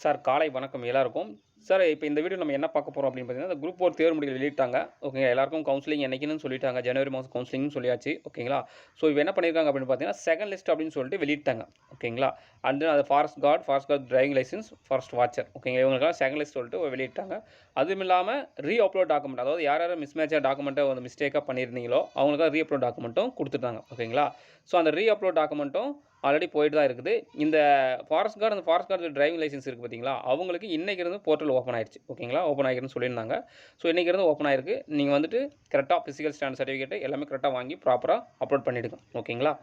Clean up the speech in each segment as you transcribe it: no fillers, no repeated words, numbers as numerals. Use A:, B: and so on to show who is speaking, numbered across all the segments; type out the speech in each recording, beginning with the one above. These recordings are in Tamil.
A: சார் காலை வணக்கம் எல்லாருக்கும். சார் இப்ப இந்த வீடியோ நம்ம என்ன பார்க்க போறோம் அப்படின்னு பார்த்தீங்கன்னா, இந்த குரூப் 4 தேர்வு முடிவுகள் வெளியிட்டாங்க. ஓகேங்களா. எல்லாருக்கும் கவுன்சிலிங் என்னைக்குன்னு சொல்லிட்டாங்க. ஜனவரி மாதம் கவுன்சிலிங்னு சொல்லியாச்சு. ஓகேங்களா. ஸோ இவ என்ன பண்ணியிருக்காங்க அப்படின்னு பார்த்தீங்கன்னா, செகண்ட் லிஸ்ட் அப்படின்னு சொல்லிட்டு வெளியிட்டாங்க. ஓகேங்களா. அண்ட் தென் அது forest guard driving licence, forest watcher. ஓகேங்களா. இவங்களுக்கெல்லாம் செகண்ட் லிஸ்ட் சொல்லிட்டு வெளியிட்டாங்க. அதுவும் இல்லாம அப்லோட் டாக்குமெண்ட், அதாவது யார் யார் மிஸ்மேட்சா டாக்குமெண்ட்ட வந்து மிஸ்டேக்கா பண்ணியிருந்தீங்களோ, அவங்களுக்கெல்லாம் அப்லோட் டாக்குமெண்ட்டும் குடுத்துட்டாங்க. ஓகேங்களா. ஸோ அந்த அப்லோட் டாக்குமெண்ட்டும் ஆல்ரெடி போயிட்டு தான் இருக்குது. இந்த ஃபாரஸ்ட் கார்டு டிரைவிங் லைசென்ஸ் இருக்குது பார்த்தீங்களா, அவங்களுக்கு இன்னைக்கு இருந்து போர்ட்டல் ஓப்பன் ஆயிடுச்சு. ஓகேங்களா. ஓப்பன் ஆகிருக்குன்னு சொல்லியிருந்தாங்க. ஸோ இன்னைக்கு இருந்து ஓப்பன் ஆயிருக்கு. நீங்கள் வந்துட்டு கரெக்டாக ஃபிசிக்கல் ஸ்டாண்ட் சர்டிஃபிகேட் எல்லாமே கரெக்டாக வாங்கி ப்ராப்பராக அப்லோட் பண்ணிவிடுங்க. ஓகேங்களா.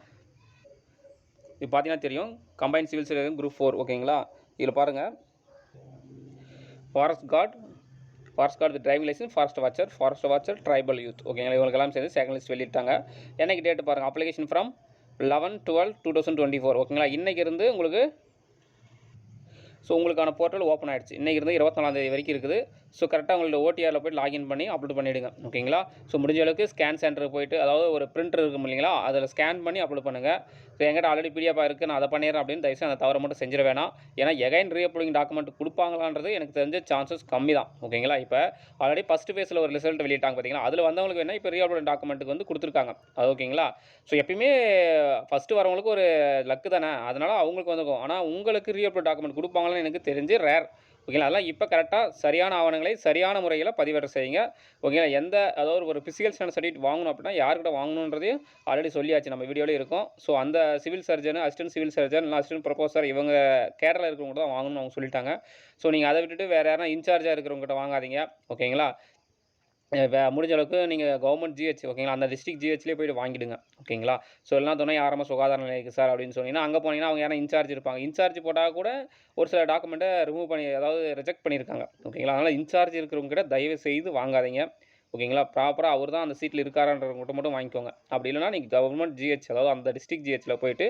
A: இது பார்த்தீங்கன்னா தெரியும், கம்பைன்ட் சிவில் சர்வீஸ் குரூப் 4. ஓகேங்களா. இதில் பாருங்கள், forest guard driving licence, forest watcher, tribal youth. ஓகேங்களா. இவங்களுக்கெல்லாம் சேர்ந்து செகண்ட் லிஸ்ட் வெளியிட்டாங்க. என்னைக்கு டேட்டு பாருங்கள், அப்ளிகேஷன் ஃப்ரம் 11/12/2024. ஓகேங்களா. இன்றைக்கி இருந்து உங்களுக்கான போர்ட்டல் ஓப்பன் ஆகிடுச்சு. இன்றைக்கி இருந்து 24 வரைக்கும் இருக்குது. ஸோ கரெக்டாக உங்களோட ஓடிஆரில் போய்ட்டு லாகின் பண்ணி அப்லோட் பண்ணிவிடுங்க. ஓகேங்களா. ஸோ முடிஞ்ச அளவுக்கு ஸ்கேன் சென்டருக்கு போய்ட்டு, அதாவது ஒரு பிரிண்டர் இருக்கும் இல்லைங்களா, அதில் ஸ்கேன் பண்ணி அப்லோட் பண்ணுங்கள். ஸோ எங்கிட்ட ஆல்ரெடி பிடிஎஃபாக இருக்குது, நான் அதை பண்ணிடுறேன் அப்படின்னு தயவுசெய்து அந்த தவறை மட்டும் செஞ்சிட வேணாம். ஏன்னா எகைன் அப்லோடிங் டாக்குமெண்ட் கொடுப்பாங்களான்றது எனக்கு தெரிஞ்ச சான்சஸ் கம்மி தான். ஓகேங்களா. இப்போ ஆல்ரெடி ஃபஸ்ட்டு ஃபேஸில் ஒரு ரிசல்ட் வெளியிட்டாங்க பார்த்தீங்களா, அதில் வந்தவங்களுக்கு வேணால் இப்போ அப்லோடிங் டாக்குமெண்ட்டுக்கு வந்து கொடுத்துருக்காங்க. அது ஓகேங்களா. ஸோ எப்பயுமே ஃபஸ்ட்டு வரவங்களுக்கு ஒரு லக்கு தானே, அதனால் அவங்களுக்கு வந்துக்கும். ஆனால் உங்களுக்கு அப்லோட் டாக்குமெண்ட் கொடுப்பாங்களான்னு எனக்கு தெரிஞ்சு ரேர். ஓகேங்களா. அதெல்லாம் இப்போ கரெக்டாக சரியான ஆவணங்களை சரியான முறையில் பதிவேற்றம் செய்யுங்க. ஓகேங்களா. அதாவது ஒரு ஃபிசிக்கல் ஸ்டாண்டர்ட் சர்டிஃபிகேட் வாங்கணும் அப்படின்னா யார்கிட்ட வாங்கணுன்றதையும் ஆல்ரெடி சொல்லியாச்சு, நம்ம வீடியோவில் இருக்கும். ஸோ அந்த civil surgeon, assistant civil surgeon இல்லை அசிஸ்டன்ட் ப்ரொஃபஸர், இவங்க கேடரில் இருக்கிறவங்க தான் வாங்கணும்னு அவங்க சொல்லிட்டாங்க. ஸோ நீங்கள் அதை விட்டுட்டு வேறு யாரும் இன்சார்ஜாக இருக்கிறவங்ககிட்ட வாங்காதீங்க. ஓகேங்களா. முடிஞ்ச அளவுக்கு நீங்கள் கவர்மெண்ட் ஜிஹெச், ஓகேங்களா, அந்த டிஸ்ட்ரிக்ட் ஜிஹெச்லேயே போய்ட்டு வாங்கிடுங்க. ஓகேங்களா. ஸோ எல்லாம் துணை ஆரம்ப சுகாதார நிலையத்துக்கு சார் அப்படின்னு சொன்னீங்கன்னா, அங்கே போனீங்கன்னா அவங்க யாரும் இன்சார்ஜ் இருப்பாங்க. இன்சார்ஜ் போட்டால் கூட ஒரு சில டாக்குமெண்ட்டை ரிமூவ் பண்ணி, அதாவது ரிஜெக்ட் பண்ணியிருக்காங்க. ஓகேங்களா. அதனால் இன்சார்ஜ் இருக்கிறவங்க கிட்ட தயவு செய்து வாங்காதீங்க. ஓகேங்களா. ப்ராப்பராக அவர் தான் அந்த சீட்டில் இருக்காரான்றவங்ககிட்ட மட்டும் வாங்கிக்கோங்க. அப்படி இல்லைனா நீங்கள் கவர்மெண்ட் ஜிஹெச், அதாவது அந்த டிஸ்ட்ரிக்ட் ஜிஹெச்சில் போய்ட்டு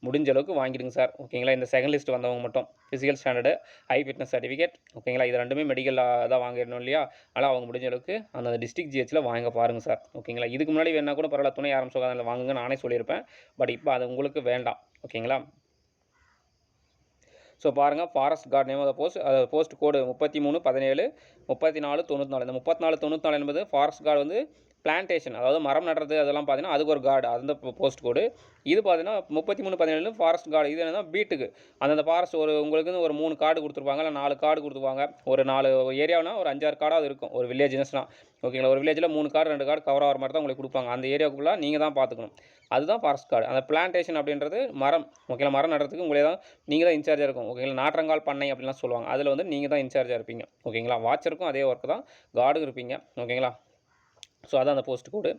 A: முடிஞ்ச அளவுக்கு வாங்கிடுங்க சார். ஓகேங்களா. இந்த செகண்ட் லிஸ்ட் வந்தவங்க மட்டும் ஃபிசிக்கல் ஸ்டாண்டர்டு, ஐ ஃபிட்னஸ் சர்டிஃபிகேட். ஓகேங்களா. இது ரெண்டுமே மெடிக்கலில் தான் வாங்கிடணும் இல்லையா. அதனால் அவங்க முடிஞ்ச அளவுக்கு அந்த டிஸ்ட்ரிக்ட் ஜிஹெச்சில் வாங்க பாருங்கள் சார். ஓகேங்களா. இதுக்கு முன்னாடி வேணால் கூட பரவாயில்ல, துணை ஆரம்ப சுகாதாரத்தில் வாங்குங்க நானே சொல்லியிருப்பேன். பட் இப்போ அது உங்களுக்கு வேண்டாம். ஓகேங்களா. ஸோ பாருங்கள், forest guard name of the post, post code 3317 3494. இந்த 3494 என்பது ஃபாரஸ்ட் கார்டு வந்து பிளான்டேஷன், அதாவது மரம் நடுறது, அதெல்லாம் பார்த்தீங்கன்னா அதுக்கு ஒரு கார்டு, அந்த போஸ்ட் கோடு. இது பார்த்தீங்கன்னா 3317 ஃபாரஸ்ட் கார்டு. இது என்னன்னா பீட்டுக்கு அந்தந்த ஃபாரஸ்ட் உங்களுக்கு ஒரு 3 கார்டு கொடுத்துருப்பாங்க, இல்லை 4 கார்டு கொடுத்துருவாங்க. ஒரு 4 ஏரியாவுனா ஒரு 5-6 கார்டாவது இருக்கும் ஒரு வில்லேஜ்னஸ்னா. ஓகேங்களா. ஒரு வில்லேஜில் 3 கார்டு 2 கார்டு கவர் ஆகிற மாதிரி தான் உங்களுக்கு கொடுப்பாங்க. அந்த ஏரியாவுக்குள்ளே நீங்கள் தான் பார்த்துக்கணும். அதுதான் ஃபாரஸ்ட் கார்டு. அந்த பிளான்டேஷன் அப்படின்றது மரம். ஓகேங்களா. மரம் நடுறதுக்கு நீங்கள் தான் இன்சார்ஜாக இருக்கும். ஓகேங்களா. நாற்றங்கால் பண்ணை அப்படின்லாம் சொல்லுவாங்க. அதில் வந்து நீங்கள் தான் இன்சார்ஜாக இருப்பீங்க. ஓகேங்களா. வாட்சருக்கும் அதே ஒர்க்கு தான், கார்டும் இருப்பீங்க. ஓகேங்களா. ஸோ அதான் அந்த போஸ்ட் கோடு.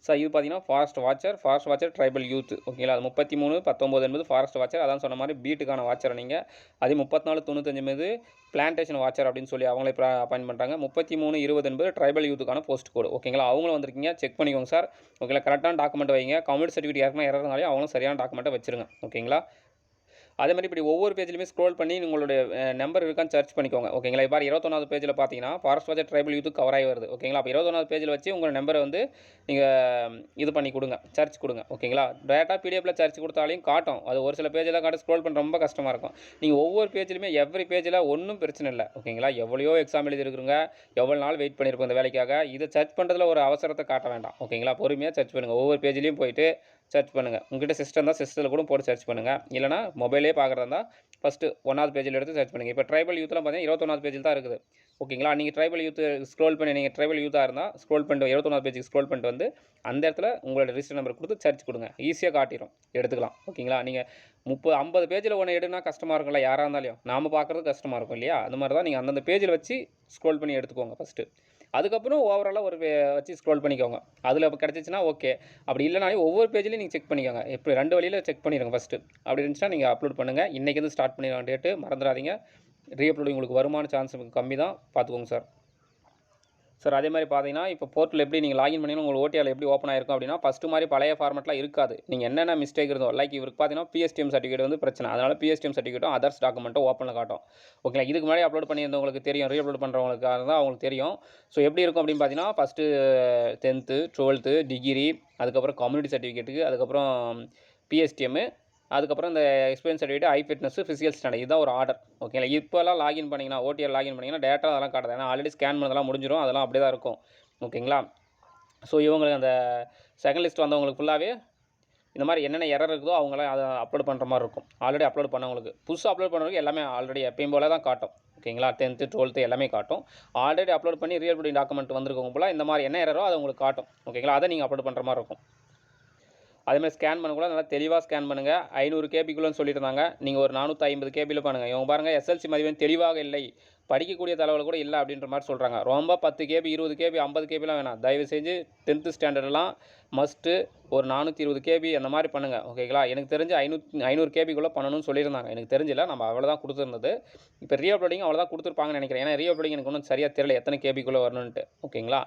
A: சார் இது பார்த்தீங்கன்னா ஃபாரஸ்ட் வாட்சர் ட்ரைபல் யூத். ஓகேங்களா. அது 3319 என்பது ஃபாரஸ்ட் வாட்சர். அதான் சொன்ன மாதிரி பீட்டுக்கான வாட்சரை நீங்கள். அதே 3495 என்பது பிளான்டேஷன் வாட்சர் அப்படின்னு சொல்லி அவங்களே அப்பாயின்ட் பண்ணுறாங்க. 3320 என்பது ட்ரைபல் யூத்துக்கான போஸ்ட் கோடு. ஓகேங்களா. அவங்களும் வந்திருக்கீங்க, செக் பண்ணிக்கோங்க சார். ஓகேங்களா. கரெக்டான டாக்குமெண்ட் வைங்க. கம்யூனிட்டி சர்டிஃபிகேட் யாருக்குன்னா இறந்தாலே அவங்களும் சரியான டாக்குமெண்ட்டை வச்சுருங்க. ஓகேங்களா. அதே மாதிரி இப்படி ஒவ்வொரு பேஜ்லையுமே ஸ்க்ரோல் பண்ணி உங்களுடைய நம்பர் இருக்கான்னு சர்ச் பண்ணிக்கோங்க. ஓகேங்களா. இப்போ 21வது பேஜில் பார்த்தீங்கன்னா forest watcher tribal youth cover ஆகி வருது. ஓகேங்களா. அப்போ 21வது பேஜில் வச்சு உங்கள் நம்பரை வந்து நீங்கள் இது பண்ணி கொடுங்க, சர்ச் கொடுங்க. ஓகேங்களா. டேரெக்டாக பிடிஎஃப்பில் சர்ச் கொடுத்தாலையும் காட்டும். அது ஒரு சில பேஜில் காட்ட ஸ்க்ரோல் பண்ண ரொம்ப கஷ்டமாக இருக்கும். நீங்கள் ஒவ்வொரு பேஜ்லையுமே எவ்ரி பேஜில் ஒன்றும் பிரச்சனை இல்லை. ஓகேங்களா. எவ்வளோ எக்ஸாம் எழுதிருக்குங்க, எவ்வளோ நாள் வெயிட் பண்ணியிருப்போம் இந்த வேலைக்காக. இதை சர்ச் பண்ணுறதுல ஒரு அவசரத்தை காட்ட வேண்டாம். ஓகேங்களா. பொறுமையாக சர்ச் பண்ணுங்கள். ஒவ்வொரு பேஜ்லையும் போயிட்டு சர்ச் பண்ணுங்கள். உங்கள்கிட்ட சிஸ்டம் தான், சிஸ்டத்தில் கூட போட்டு சர்ச் பண்ணுங்கள். இல்லைனா மொபைலே பார்க்குறதா இருந்தால் ஃபஸ்ட்டு 1வது பேஜில் எடுத்து சர்ச் பண்ணுங்கள். இப்போ ட்ரைபல் யூத்லாம் பார்த்தீங்கன்னா 21வது பேஜில் தான் இருக்குது. ஓகேங்களா. நீங்கள் ட்ரைபல் யூத்து ஸ்க்ரோல் பண்ணி, நீங்கள் ட்ரைபல் யூத்தாக இருந்தால் ஸ்க்ரோல் பண்ணிட்டு 21வது பேஜுக்கு ஸ்க்ரோல் பண்ணிட்டு வந்து அந்த இடத்துல உங்களோட ரிஜிஸ்டர் நம்பர் கொடுத்து சர்ச் கொடுங்க. ஈஸியாக காட்டிடும், எடுத்துக்கலாம். ஓகேங்களா. நீங்கள் 50 பேஜில் ஒன்று எடுனா கஷ்டமாக இருக்கும்ல, யாராக இருந்தாலும் நாம் பார்க்குறது கஷ்டமாக இருக்கும் இல்லையா. அது மாதிரி தான் நீங்கள் அந்தந்த பேஜில் வச்சு ஸ்க்ரோல் பண்ணி எடுத்துக்கோங்க ஃபஸ்ட்டு. அதுக்கப்புறம் ஓவராலாக ஒரு வச்சு ஸ்க்ரோல் பண்ணிக்கோங்க. அதில் கிடச்சிச்சின்னா ஓகே. அப்படி இல்லைனாலும் ஒவ்வொரு பேஜ்லையும் நீங்கள் செக் பண்ணிக்கோங்க. எப்படி 2 வழியில் செக் பண்ணிடுங்க ஃபஸ்ட்டு. அப்படி இருந்துச்சுன்னா நீங்கள் அப்லோட் பண்ணுங்கள். இன்றைக்கி வந்து ஸ்டார்ட் பண்ணிடுங்க டேட்டு, மறந்துடாதீங்க. அப்லோடிங் உங்களுக்கு வருமான சான்ஸ் கம்மி தான், பார்த்துக்கோங்க சார். சார் அதே மாதிரி பார்த்தீங்கன்னா, இப்போ போர்ட்டல் எப்படி நீங்கள் லாகின் பண்ணிங்கன்னா உங்களுக்கு ஓடிஆர் எப்படி ஓப்பன் ஆயிருக்கும் அப்படின்னா, ஃபஸ்ட்டு மாதிரி பழைய ஃபார்மெட்லாம் இருக்காது. நீங்கள் என்னென்ன மிஸ்டேக் இருந்தோ, லைக் இவருக்கு பார்த்தீங்கன்னா பிஎஸ்டிஎம் சர்டிஃபிகேட் வந்து பிரச்சனை. அதனால் பிஎஸ்டிஎம் சர்டிஃபிகேட்டும் அதர்ஸ் டாக்குமெண்ட்டும் ஓப்பனில் காட்டும். ஓகேங்களா. இதுக்கு முன்னாடி அப்லோட் பண்ணியிருந்தவங்களுக்கு தெரியும், அப்லோட் பண்ணுறவங்களுக்காக தான் அவங்களுக்கு தெரியும். ஸோ எப்படி இருக்கும் அப்படின்னு பார்த்தீங்கன்னா, ஃபஸ்ட்டு 10th 12th டிகிரி, அதுக்கப்புறம் கம்யூனிட்டி சர்டிஃபிகேட்டுக்கு, அதுக்கப்புறம் பிஎஸ்டிஎம்மு, அதுக்கப்புறம் இந்த எக்ஸ்பீரியன்ஸ் சர்டிஃபிகேட், ஐ ஃபிட்னஸ், ஃபிசிக்கல் ஸ்டாண்டர்ட் இதுதான் ஒரு ஆர்டர். ஓகேங்களா. இப்போலாம் லாகின் பண்ணிங்கன்னா ஓடிஆர் லாகின் பண்ணிங்கன்னா டேட்டா அதெல்லாம் காட்டாது. ஏன்னா ஆல்ரெடி ஸ்கேன் பண்ணதெல்லாம் முடிஞ்சிடும். அதெல்லாம் அப்படியே தான் இருக்கும். ஓகேங்களா. ஸோ இவங்களுக்கு அந்த செகண்ட் லிஸ்ட் வந்தவங்களுக்கு ஃபுல்லாகவே இந்த மாதிரி என்னென்ன எரர் இருக்குதோ அவங்களாம் அதை அப்லோட் பண்ணுற மாதிரி இருக்கும். ஆல்ரெடி அப்லோட் பண்ணவங்களுக்கு புதுசாக அப்லோட் பண்ணுறவங்களுக்கு எல்லாமே ஆல்ரெடி எப்பயும் போல தான் காட்டும். ஓகேங்களா. 10th 12th எல்லாமே காட்டும். ஆல்ரெடி அப்லோட் பண்ணி ரியல் பில்டிங் டாக்குமெண்ட் வந்திருக்கவங்க போல் இந்த மாதிரி என்ன எரரோ அதை உங்களுக்கு காட்டும். ஓகேங்களா. அதை நீங்கள் அப்லோட் பண்ணுற மாதிரி இருக்கும். அதேமாதிரி ஸ்கேன் பண்ண கூட நல்லா தெளிவாக ஸ்கேன் பண்ணுங்கள். 500 கேபிக்குள்ளேன்னு சொல்லியிருந்தாங்க. நீங்கள் ஒரு 450 கேபியில் பண்ணுங்கள். இவங்க பாருங்கள் எஸ்எல்சி மதிப்பெண் தெளிவாக இல்லை, படிக்கக்கூடிய தளவில் கூட இல்லை அப்படின்ற மாதிரி சொல்கிறாங்க. ரொம்ப 10 கேபி 20 கேபி 50 கேபிலாம் வேணாம். தயவு செஞ்சு 10th ஸ்டாண்டர்டெலாம் மஸ்ட்டு ஒரு 420 கேபி அந்த மாதிரி பண்ணுங்கள். ஓகேங்களா. எனக்கு தெரிஞ்சு 500 கேபிக்குள்ளே பண்ணணும்னு சொல்லியிருந்தாங்க. எனக்கு தெரிஞ்சில்ல, நம்ம அவ்வளோ தான் கொடுத்துருந்தது. இப்போ ரீஅப்லோடிங் அவ்வளோ தான் கொடுத்துருப்பாங்கன்னு நினைக்கிறேன். ஏன்னா ரீஅப்லோடிங் எனக்கு ஒன்றும் சரியாக தெரியல எத்தனை கேபிக்குள்ளே வரணுன்ட்டு. ஓகேங்களா.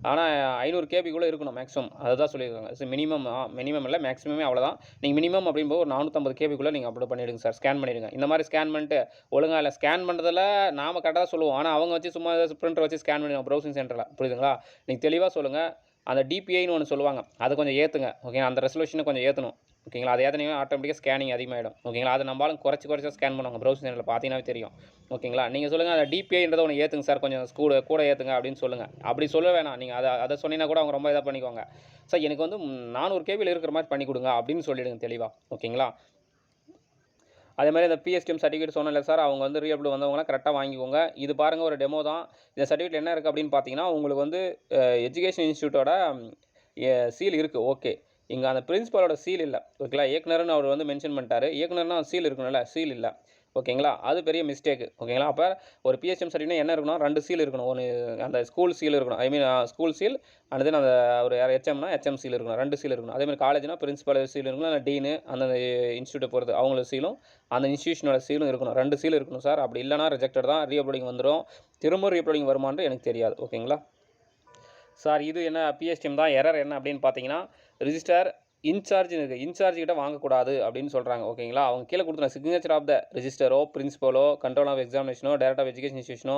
A: ஆனால் 500 கேபிக்குள்ளே இருக்கணும் மேக்ஸிமம், அதுதான் சொல்லியிருக்காங்க. ஸோ மினிமம் இல்லை மேக்ஸிமமே அவ்வளோதான். நீங்கள் மினிமம் அப்படிங்கும்போது ஒரு 450 கேபிக்குள்ளே நீங்கள் அப்லோட் பண்ணிவிடுங்க சார். ஸ்கேன் பண்ணிவிடுங்க. இந்த மாதிரி ஸ்கேன் பண்ணிட்டு ஒழுங்காக இல்லை ஸ்கேன் பண்ணுறதுல நாம் கரெக்டாக தான் சொல்லுவோம். ஆனால் அவங்க வச்சு சும்மா பிரிண்டர் வச்சு ஸ்கேன் பண்ணிடுவாங்க ப்ரௌசிங் சென்டரில். புரியுதுங்களா. நீங்கள் தெளிவாக சொல்லுங்கள். அந்த டிபிஐன்னு ஒன்று சொல்லுவாங்க, அதை கொஞ்சம் ஏற்றுங்க. ஓகேங்களா. அந்த ரெசல்யூஷனை கொஞ்சம் ஏற்றணும். ஓகேங்களா. அதை ஏற்றினீங்கன்னா ஆட்டோமேட்டிக்காக ஸ்கேனிங் அதிகமாகிடும். ஓகேங்களா. அதை நம்மளும் குறைச்சி ஸ்கேன் பண்ணுவாங்க ப்ரௌசிங் சென்டரில் பார்த்தீங்கன்னாவே தெரியும். ஓகேங்களா. நீங்கள் சொல்லுங்கள் அந்த டிபிஐன்றதை ஒன்று ஏற்றுங்க சார், கொஞ்சம் கூட ஏற்றுங்க அப்படின்னு சொல்லுங்கள். அப்படி சொல்ல வேணாம். நீங்கள் அதை சொன்னீங்கன்னா கூட அவங்க ரொம்ப இதாக பண்ணிக்குவாங்க. சார் எனக்கு வந்து 400 கேபியில் இருக்கிற மாதிரி பண்ணி கொடுங்க அப்படின்னு சொல்லிவிடுங்க தெளிவாக. ஓகேங்களா. அதே மாதிரி இந்த பிஎஸ்டிஎம் சர்டிஃபிகேட் சொன்னல சார், அவங்க வந்து ரீஅப்லோட் வந்தவங்களாம் கரெக்டாக வாங்கிக்கோங்க. இது பாருங்கள் ஒரு டெமோ தான். இந்த சர்டிஃபிகேட் என்ன இருக்குது அப்படின்னு பார்த்தீங்கன்னா, உங்களுக்கு வந்து எஜுகேஷன் இன்ஸ்டியூட்டோட சீல் இருக்குது. ஓகே. இங்கே அந்த பிரின்சிபாலோட சீல் இல்லை. ஓகேங்களா. இயக்குனர்னு அவர் வந்து மென்ஷன் பண்ணிட்டாரு. இயக்குனர்னா சீல் இருக்கணும்ல, சீல் இல்லை. ஓகேங்களா. அது பெரிய மிஸ்டேக்கு. ஓகேங்களா. அப்போ ஒரு பிஎஸ்டிஎம் சர்டிஃபிகேட் என்ன இருக்கணும், 2 சீல் இருக்கணும். ஒன்று அந்த ஸ்கூல் சீல் இருக்கணும். I mean school seal and then அந்த ஒரு ஹெச்எம்னா ஹெச்எம் சீல் இருக்கணும். 2 சீல் இருக்கணும். அதேமாதிரி காலேஜ்னா பிரின்சிபல் சீல் இருக்கணும், இல்லை டீனு அந்த இன்ஸ்டியூட்டை பொறுத்து அவங்களோட சீலும் அந்த இன்ஸ்டியூஷனோட சீலும் இருக்கணும். 2 சீல் இருக்கணும் சார். அப்படி இல்லைனா ரிஜெக்டட் தான், ரீஅப்லோடிங் வந்துடும். திரும்ப ரீஅப்லோடிங் வருமானு எனக்கு தெரியாது. ஓகேங்களா. சார் இது என்ன பிஎஸ்டிஎம் தான், எரர் என்ன அப்படின்னு பார்த்தீங்கன்னா, ரிஜிஸ்டர் இன்சார்ஜ் இருக்குது, இன்சார்ஜ் கிட்ட வாங்கக்கூடாது அப்படின்னு சொல்கிறாங்க. ஓகேங்களா. அவங்க கீழே கொடுத்துருங்க சிக்னேச்சர் ஆஃப் த ரிஜிஸ்டரோ, பிரின்சிபலோ, கண்ட்ரோல் ஆஃப் எக்ஸாமினேஷனோ, டைரக்டர் ஆஃப் எஜுகேஷன் இன்ஸ்டியூஷனோ,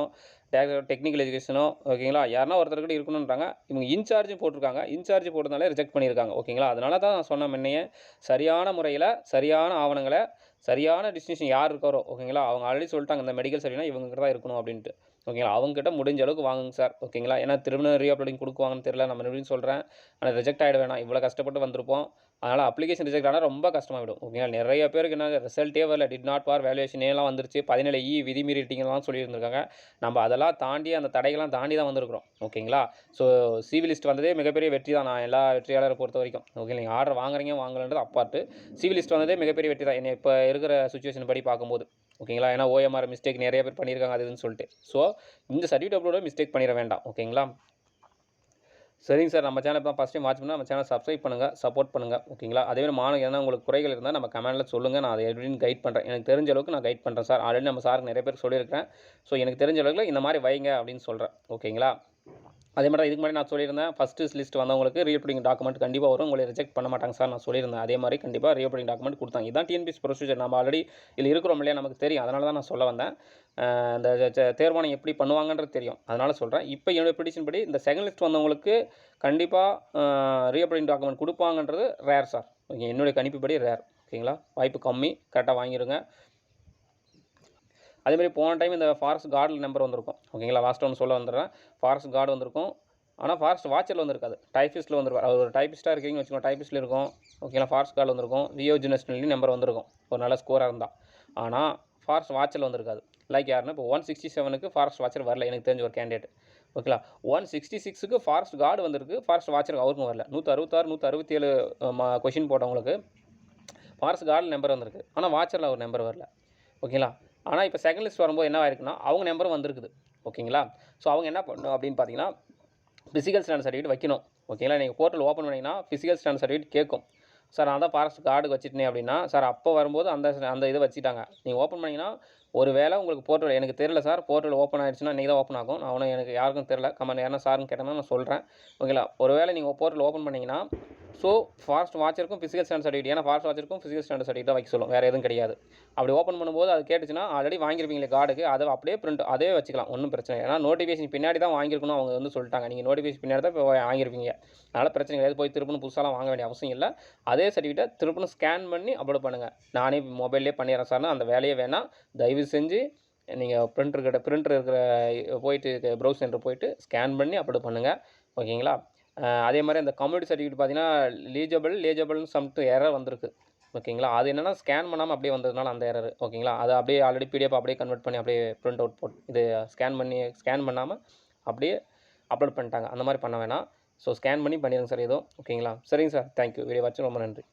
A: டைரக்டர் ஆஃப் டெக்னிக்கல் எஜுகேஷனோ. ஓகேங்களா. யாருன்னா ஒருத்தர்கிட்ட இருக்கணுன்றாங்க. இவங்க இன்சார்ஜும் போட்டிருக்காங்க. இன்சார்ஜ் போட்டதுனாலே ரிஜெக்ட் பண்ணியிருக்காங்க. ஓகேங்களா. அதனால தான் நான் சொன்ன முன்னையே சரியான முறையில் சரியான ஆவணங்களை சரியான டிஸ்டிங்ஷன் யார் இருக்காரோ. ஓகேங்களா. அவங்க ஆல்ரெடி சொல்லிட்டாங்க இந்த மெடிக்கல் சர்டிஃபிகேட் இவங்ககிட்ட தான் இருக்கணும் அப்படின்ட்டு. ஓகேங்களா. அவங்ககிட்ட முடிஞ்ச அளவுக்கு வாங்குங்க சார். ஓகேங்களா. ஏன்னா திரும்ப ரீஅப்லோடிங் கொடுக்குவாங்கன்னு தெரியல. நம்ம மறுபடியும் சொல்கிறேன். ஆனால் ரிஜெக்ட் ஆகிட வேணாம். இவ்வளோ கஷ்டப்பட்டு வந்திருப்போம். அதனால் அப்ளிகேஷன் ரிஜெக்ட் ஆனால் ரொம்ப கஷ்டமாகிடும். ஓகேங்களா. நிறைய பேருக்கு என்ன ரிசல்ட்டே வரல, டிட் நாட் ஃபார் வேல்யூவேஷன் எல்லாம் வந்துருச்சு. 17E விதிமீறிட்டீங்கலாம் சொல்லியிருந்திருக்காங்க. நம்ம அதெல்லாம் தாண்டி அந்த தடைகள்லாம் தாண்டி தான் வந்திருக்கிறோம். ஓகேங்களா. ஸோ சிவில் லிஸ்ட் வந்ததே மிகப்பெரிய வெற்றி தான். நான் எல்லா வெற்றியாளரை பொறுத்த வரைக்கும். ஓகே. நீங்கள் ஆர்டர் வாங்குறீங்க வாங்கலன்றது அப்பார்ட்டு, சிவில் லிஸ்ட் வந்ததே மிகப்பெரிய வெற்றி தான் என்னை இப்போ இருக்கிற சுச்சுவேஷன் படி பார்க்கும்போது. ஓகேங்களா. ஏன்னா OMR மிஸ்டேக் நிறைய பேர் பண்ணியிருக்காங்க அதுன்னு சொல்லிட்டு. ஸோ இந்த சர்டிஃபிகேட் அப்லோட மிஸ்டேக் பண்ணிட வேண்டாம். ஓகேங்களா. சரிங்க சார். நம்ம சேனல் இப்போ ஃபஸ்ட் டைம் வாட்ச் பண்ணால் நம்ம சேனல் சப்ஸ்கிரைப் பண்ணுங்கள், சப்போர்ட் பண்ணுங்கள். ஓகேங்களா. அதேமாதிரி மாணவர்கள் என்ன உங்களுக்கு குறைகள் இருந்தால் நம்ம கமெண்ட்டில் சொல்லுங்கள். நான் அதை எப்படின்னு கைட் பண்ணுறேன். எனக்கு தெரிஞ்ச அளவுக்கு நான் கைட் பண்ணுறேன் சார். ஆல்ரெடி நம்ம சாருக்கு நிறைய பேர் சொல்லியிருக்கிறேன். ஸோ எனக்கு தெரிஞ்ச அளவுக்கு இந்த மாதிரி வைங்க அப்படின்னு சொல்கிறேன். ஓகேங்களா. அதே மாதிரி இதுக்கு முன்னாடி நான் சொல்லியிருந்தேன், ஃபஸ்ட்டு லிஸ்ட் வந்தவங்களுக்கு ரீஅப்லோடிங் டாக்குமெண்ட் கண்டிப்பாக வரும். உங்களை ரிஜெக்ட் பண்ண மாட்டாங்க சார் நான் சொல்லியிருந்தேன். அதே மாதிரி கண்டிப்பாக ரீஅப்லோடிங் டாக்குமெண்ட் கொடுத்தாங்க. இதான் டிஎன்பிஎஸ்சி ப்ரொசீஜர். நம்ம ஆல்ரெடி இதில் இருக்கிறோம் இல்லையா, நமக்கு தெரியும். அதனால தான் நான் சொல்ல வந்தேன். இந்த தேர்வாணையம் எப்படி பண்ணுவாங்கன்றது தெரியும். அதனால் சொல்கிறேன். இப்போ என்னுடைய ப்ரெடிக்ஷன் படி இந்த செகண்ட் லிஸ்ட் வந்தவங்களுக்கு கண்டிப்பாக ரீஅப்லோடிங் டாக்குமெண்ட் கொடுப்பாங்கன்றது ரேர் சார். ஓகே. என்னுடைய கணிப்புப்படி ரேர். ஓகேங்களா. வாய்ப்பு கம்மி. கரெக்டாக வாங்கிடுங்க. அதேமாதிரி போன டைம் இந்த ஃபாரஸ்ட் கார்டில் நம்பர் வந்திருக்கும். ஓகேங்களா. லாஸ்ட் ஒன்று சொல்ல வந்துடுறேன். ஃபாரஸ்ட் கார்டு வந்திருக்கும். ஆனால் ஃபாரஸ்ட் வாட்சரில் வந்திருக்காது, டைப்பிஸ்ட்டில் வந்திருக்கும். அது ஒரு டைப்பிஸ்ட்டாக இருக்கீங்கன்னு வச்சுக்கோங்க, டைப்பிஸ்ட்டில் இருக்கும். ஓகேங்களா. ஃபாரஸ்ட் கார்டு வந்திருக்கும். ரியோஜினஸ்னலி நம்பர் வந்திருக்கும் ஒரு நல்ல ஸ்கோராக இருந்தால். ஆனால் ஃபாரஸ்ட் வாட்சரில் வந்திருக்காது. லைக் யாருன்னா இப்போ 167க்கு ஃபாரஸ்ட் வாட்சர் வரல எனக்கு தெரிஞ்ச ஒரு கேண்டிடேட். ஓகேங்களா. 166க்கு ஃபாரஸ்ட் கார்டு வந்திருக்கு, ஃபாரஸ்ட் வாட்சருக்கு அவருக்கும் வரல. 166 167 கொஷின் போட்டவங்களுக்கு ஃபாரஸ்ட் கார்டில் நம்பர் வந்திருக்கு. ஆனால் வாட்சரில் ஒரு நம்பர் வரல. ஓகேங்களா. ஆனால் இப்போ செகண்ட் லிஸ்ட் வரும்போது என்ன ஆயிருக்குன்னா அவங்க நம்பரும் வந்திருக்குது. ஓகேங்களா. ஸோ அவங்க என்ன பண்ணணும் அப்படின்னு பார்த்தீங்கன்னா ஃபிசிக்கல் ஸ்டாண்டர்ட் சர்டிஃபிகேட் வைக்கணும். ஓகேங்களா. நீங்கள் போர்ட்டல் ஓப்பன் பண்ணிங்கன்னா ஃபிசிக்கல் ஸ்டாண்டர்ட் சர்டிஃபிகேட் கேட்கும். சார் நான் தான் ஃபாரஸ்ட் கார்டு வச்சுட்டேன் அப்படின்னா, சார் அப்போ வரும்போது அந்த இதை வச்சுட்டாங்க. நீங்கள் ஓப்பன் பண்ணிங்கன்னா ஒரு வேளை உங்களுக்கு போர்ட்டல் எனக்கு தெரியல சார், போர்ட்டல் ஓப்பன் ஆயிடுச்சுன்னா இன்றைக்கி தான் ஓப்பன் ஆகும். நான் ஒன்றும் எனக்கு யாருக்கும் தெரியல. கமெண்ட் யாருன்னா சார்ன்னு கேட்டேன்னா நான் சொல்கிறேன். ஓகேங்களா? ஒரு வேளை நீங்கள் போர்ட்டல் ஓப்பன் பண்ணிங்கன்னா, ஸோ ஃபாரஸ்ட் வாட்சருக்கும் ஃபிசிக்கல் ஸ்டாண்டர்ட் சர்டிஃபிகேட், ஏன்னா ஃபாரஸ்ட் வாட்சருக்கும் ஃபிசிக்கல் ஸ்டாண்டர்ட் சர்டிஃபிகேட் தான் வைக்க சொல்லும், வேறு எதுவும் கிடையாது. அப்படி ஓப்பன் பண்ணும்போது அது கேட்டுச்சுன்னா ஆல்ரெடி வாங்கியிருப்பீங்களே கார்டுக்கு, அதை அப்படியே அதே வச்சுக்கலாம், ஒன்றும் பிரச்சனை இல்லை. ஏன்னா நோட்டிஃபிகேஷன் பின்னாடி தான் வாங்கியிருக்கணும் அவங்க வந்து சொல்லிட்டாங்க. நீங்கள் நோட்டிஃபிகேஷன் பின்னாடி தான் இப்போ வாங்கியிருப்பீங்க. அதனால் பிரச்சனை கிடையாது. போய் திருப்பணும் புதுசாலாம் வாங்க வேண்டிய அவசியம் இல்லை. அதே சர்டிஃபிகேட்டை திருப்பணும் ஸ்கேன் பண்ணி அப்லோட் பண்ணுங்கள். நானே மொபைல்லே பண்ணிடுறேன் சார்னா அந்த வேலையே வேணாம். தயவு செஞ்சு நீங்கள் பிரிண்டர் இருக்கிற போயிட்டு ப்ரௌஸ் சென்டர் போயிட்டு ஸ்கேன் பண்ணி அப்லோட் பண்ணுங்கள். ஓகேங்களா? அதே மாதிரி அந்த கம்யூனிட்டி சர்டிஃபிகேட் பார்த்தீங்கன்னா லேஜபிள்னு சம்திங் எரர் வந்திருக்கு. ஓகேங்களா? அது என்னென்னா ஸ்கேன் பண்ணாமல் அப்படியே வந்ததுனால அந்த எரர். ஓகேங்களா? அதை அப்படியே ஆல்ரெடி பிடிஎஃப் அப்படியே கன்வெர்ட் பண்ணி அப்படியே பிரிண்ட் அவுட் இது ஸ்கேன் பண்ணாமல் அப்படியே அப்லோட் பண்ணிட்டாங்க. அந்த மாதிரி பண்ண வேணாம். ஸோ ஸ்கேன் பண்ணிடுங்க சார் ஏதோ. ஓகேங்களா? சரிங்க சார். தேங்க்யூ. வீடியோ வாட்ச் ரொம்ப நன்றி.